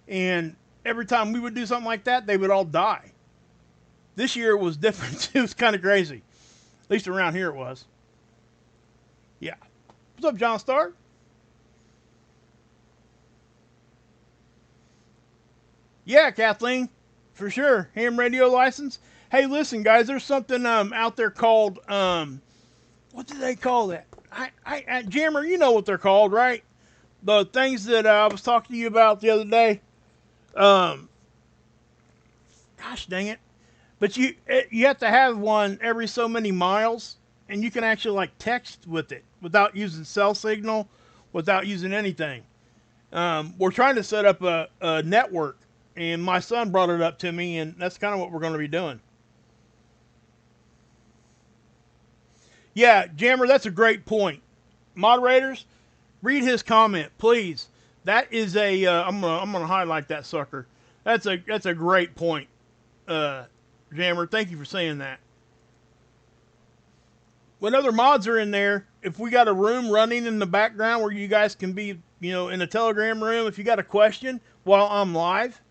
And every time we would do something like that, they would all die. This year it was different. It was kind of crazy. At least around here it was. Yeah. What's up, John Starr? Yeah, Kathleen. For sure. Ham radio license. Hey, listen, guys. There's something out there called what do they call that? Jammer, you know what they're called, right? The things that I was talking to you about the other day. Gosh dang it! But you have to have one every so many miles, and you can actually like text with it without using cell signal, without using anything. We're trying to set up a network, and my son brought it up to me, and that's kind of what we're going to be doing. Yeah, Jammer, that's a great point. Moderators, read his comment, please. That is I'm gonna highlight that sucker. That's a great point, Jammer. Thank you for saying that. When other mods are in there, if we got a room running in the background where you guys can be, in a Telegram room, if you got a question while I'm live,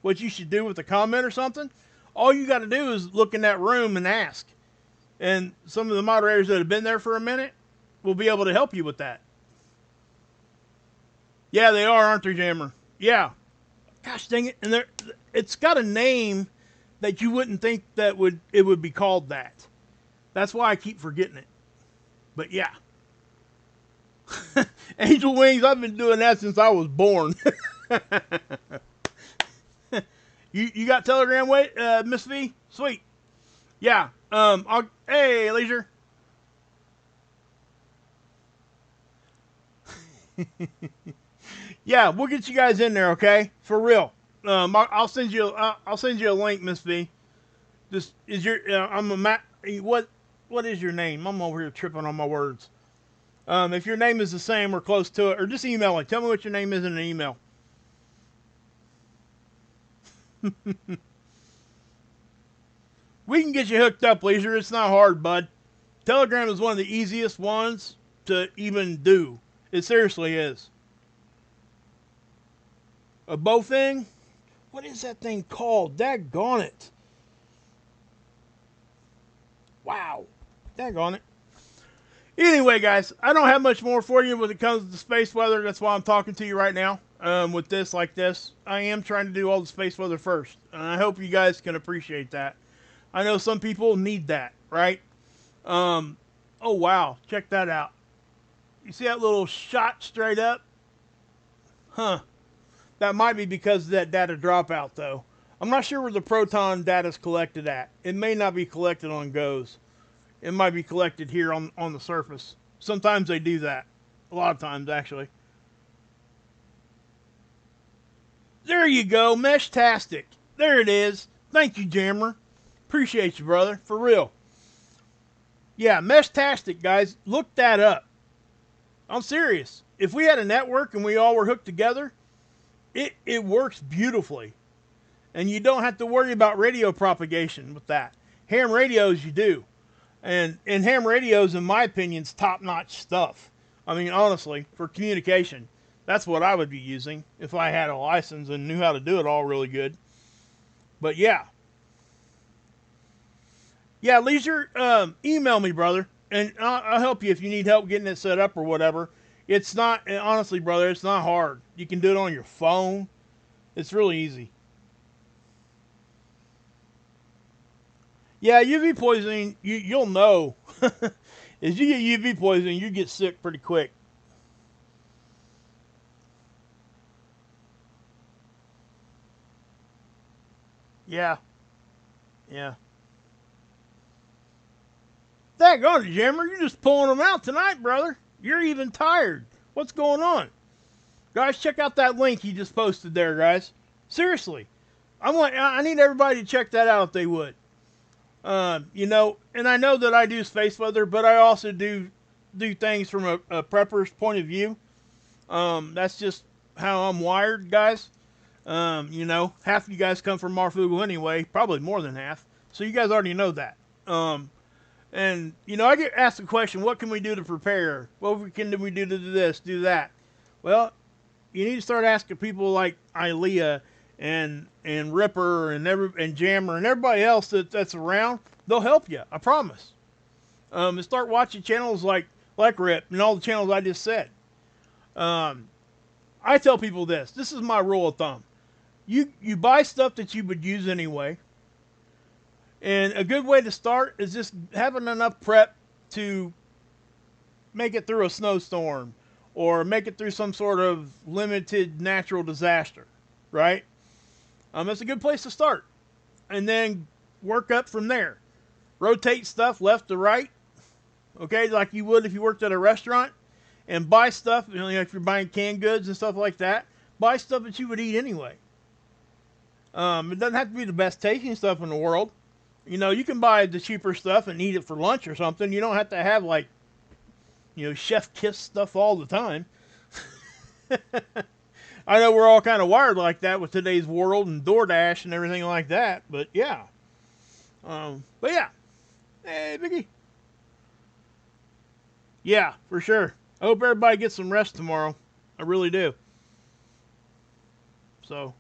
what you should do with a comment or something, all you got to do is look in that room and ask. And some of the moderators that have been there for a minute will be able to help you with that. Yeah, they are, aren't they, Jammer? Yeah. Gosh dang it. And it's got a name that you wouldn't think that it would be called that. That's why I keep forgetting it. But yeah. Angel Wings, I've been doing that since I was born. You got Telegram, Miss V? Sweet. Yeah. Hey, Leisure. Yeah, we'll get you guys in there, okay? For real. I'll send you a link, Miss V. This is your what is your name? I'm over here tripping on my words. If your name is the same or close to it, or just email it. Tell me what your name is in an email. We can get you hooked up, Leisure. It's not hard, bud. Telegram is one of the easiest ones to even do. It seriously is. A bow thing? What is that thing called? Daggone it. Wow. Daggone it. Anyway, guys, I don't have much more for you when it comes to space weather. That's why I'm talking to you right now with this like this. I am trying to do all the space weather first. And I hope you guys can appreciate that. I know some people need that, right? Oh, wow. Check that out. You see that little shot straight up? Huh. That might be because of that data dropout, though. I'm not sure where the proton data is collected at. It may not be collected on GOES. It might be collected here on the surface. Sometimes they do that. A lot of times, actually. There you go. Mesh-tastic. There it is. Thank you, Jammer. Appreciate you, brother. For real. Yeah, Meshtastic, guys. Look that up. I'm serious. If we had a network and we all were hooked together, it works beautifully. And you don't have to worry about radio propagation with that. Ham radios, you do. And ham radios, in my opinion, is top-notch stuff. I mean, honestly, for communication, that's what I would be using if I had a license and knew how to do it all really good. But yeah. Yeah, Leisure, email me, brother. And I'll help you if you need help getting it set up or whatever. It's not, honestly, brother, it's not hard. You can do it on your phone. It's really easy. Yeah, UV poisoning, you'll know. If you get UV poisoning, you get sick pretty quick. Yeah. Yeah. Daggone it, Jammer, you're just pulling them out tonight, brother. You're even tired. What's going on? Guys, check out that link he just posted there, guys. Seriously. I need everybody to check that out if they would. You know, and I know that I do space weather, but I also do things from a prepper's point of view. That's just how I'm wired, guys. You know, half of you guys come from Marfugal anyway, probably more than half. So you guys already know that. And, you know, I get asked the question, what can we do to prepare? What can we do to do this, do that? Well, you need to start asking people like Ilea and Ripper and Jammer and everybody else that's around. They'll help you, I promise. And start watching channels like Rip and all the channels I just said. I tell people this. This is my rule of thumb. You buy stuff that you would use anyway. And a good way to start is just having enough prep to make it through a snowstorm or make it through some sort of limited natural disaster, right? It's a good place to start. And then work up from there. Rotate stuff left to right, okay, like you would if you worked at a restaurant. And buy stuff, you know, if you're buying canned goods and stuff like that, buy stuff that you would eat anyway. It doesn't have to be the best tasting stuff in the world. You know, you can buy the cheaper stuff and eat it for lunch or something. You don't have to have, like, you know, chef kiss stuff all the time. I know we're all kind of wired like that with today's world and DoorDash and everything like that, but yeah. But yeah. Hey, Biggie. Yeah, for sure. I hope everybody gets some rest tomorrow. I really do. So,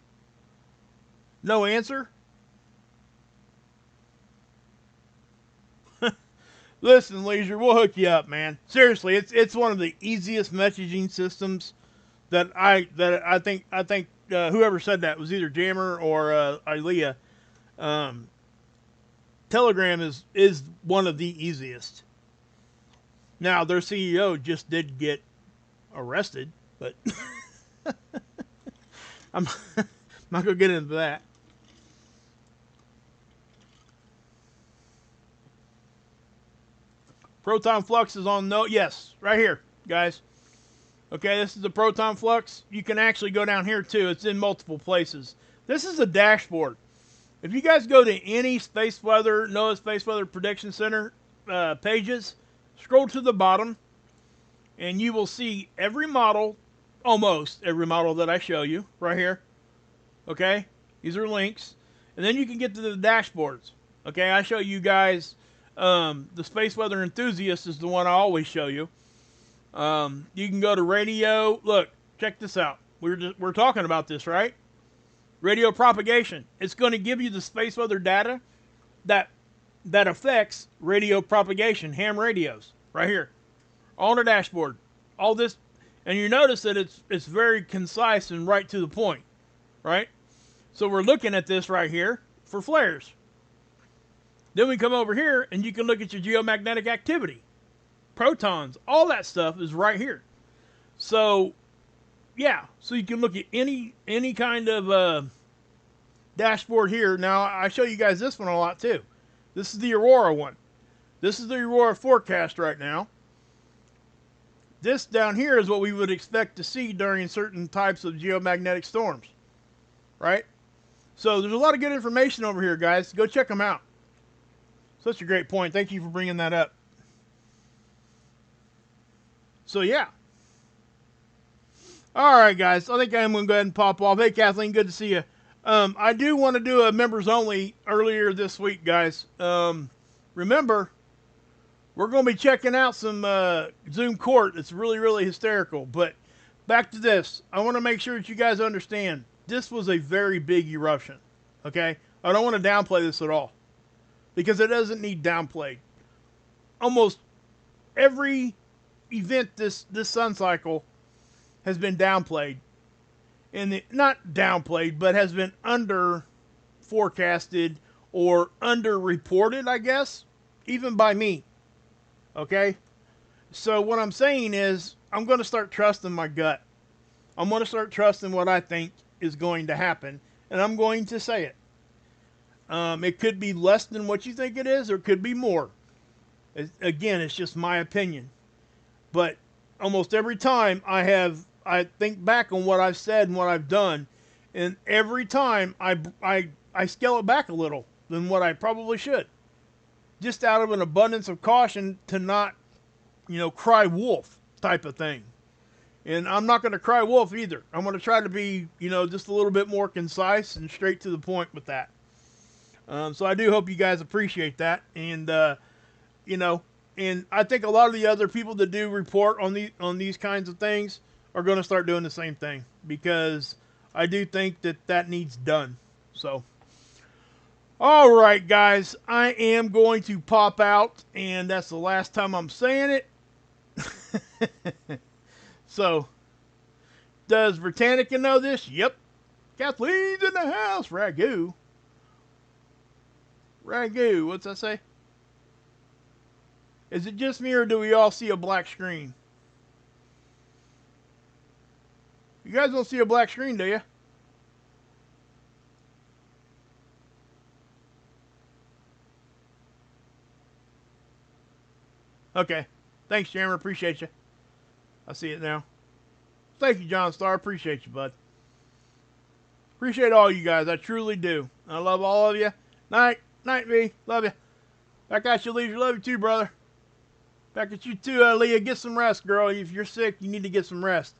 no answer? Listen, Leisure, we'll hook you up, man. Seriously, it's one of the easiest messaging systems that I think whoever said that was either Jammer or Ilea. Telegram is one of the easiest. Now, their CEO just did get arrested, but I'm not going to get into that. Proton flux is on note. Yes, right here, guys. Okay, this is the proton flux. You can actually go down here, too. It's in multiple places. This is a dashboard. If you guys go to any space weather, NOAA Space Weather Prediction Center pages, scroll to the bottom, and you will see every model, almost every model that I show you right here. Okay? These are links. And then you can get to the dashboards. Okay? I show you guys, the Space Weather Enthusiast is the one I always show you. You can go to radio. Look, check this out. We're talking about this, right? Radio propagation. It's going to give you the space weather data that affects radio propagation, ham radios, right here, on the dashboard. All this, and you notice that it's very concise and right to the point, right? So we're looking at this right here for flares. Then we come over here, and you can look at your geomagnetic activity, protons, all that stuff is right here. So, yeah, so you can look at any kind of dashboard here. Now, I show you guys this one a lot too. This is the Aurora one. This is the Aurora forecast right now. This down here is what we would expect to see during certain types of geomagnetic storms, right? So there's a lot of good information over here, guys. Go check them out. Such a great point. Thank you for bringing that up. So yeah. All right, guys. I think I'm going to go ahead and pop off. Hey, Kathleen, good to see you. I do want to do a members only earlier this week, guys. Remember, we're going to be checking out some Zoom court. It's really, really hysterical. But back to this. I want to make sure that you guys understand. This was a very big eruption. Okay? I don't want to downplay this at all. Because it doesn't need downplayed. Almost every event this sun cycle has been downplayed. And not downplayed, but has been under forecasted or under reported, I guess, even by me. Okay? So what I'm saying is, I'm going to start trusting my gut. I'm going to start trusting what I think is going to happen, and I'm going to say it. It could be less than what you think it is, or it could be more. Again, it's just my opinion. But almost every time I think back on what I've said and what I've done, and every time I scale it back a little than what I probably should. Just out of an abundance of caution to not, cry wolf type of thing. And I'm not going to cry wolf either. I'm going to try to be, just a little bit more concise and straight to the point with that. So I do hope you guys appreciate that. And, and I think a lot of the other people that do report on these kinds of things are going to start doing the same thing, because I do think that needs done. So, all right, guys, I am going to pop out, and that's the last time I'm saying it. So, does Britannica know this? Yep. Kathleen's in the house. Ragu. What's that say? Is it just me, or do we all see a black screen? You guys don't see a black screen, do you? Okay. Thanks, Jammer. Appreciate you. I see it now. Thank you, John Star. Appreciate you, bud. Appreciate all you guys. I truly do. I love all of you. Night, V. Love you. Back at you, Leisure. Love you too, brother. Back at you too, Leah. Get some rest, girl. If you're sick, you need to get some rest.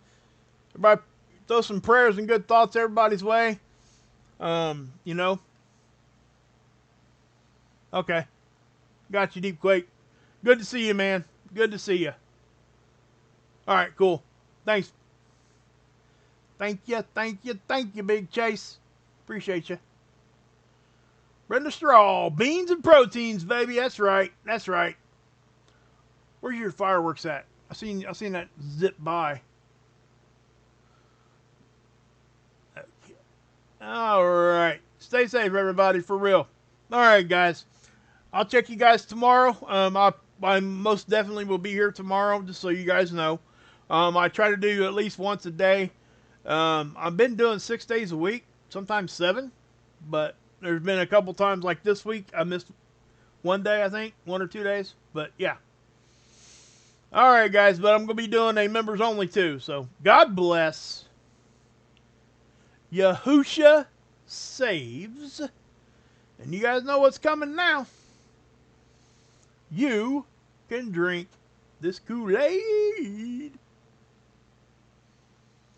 Everybody, throw some prayers and good thoughts everybody's way. Okay. Got you, Deep Quake. Good to see you, man. Good to see you. All right, cool. Thanks. Thank you, Big Chase. Appreciate you. Brenda Straw, beans and proteins, baby. That's right. Where's your fireworks at? I seen that zip by. Okay. All right. Stay safe, everybody, for real. All right, guys. I'll check you guys tomorrow. I most definitely will be here tomorrow, just so you guys know. I try to do at least once a day. I've been doing 6 days a week, sometimes 7, but there's been a couple times like this week I missed one day, I think, 1 or 2 days, but yeah. All right, guys, but I'm going to be doing a members only too, so God bless. Yahusha saves. And you guys know what's coming now. You can drink this Kool-Aid.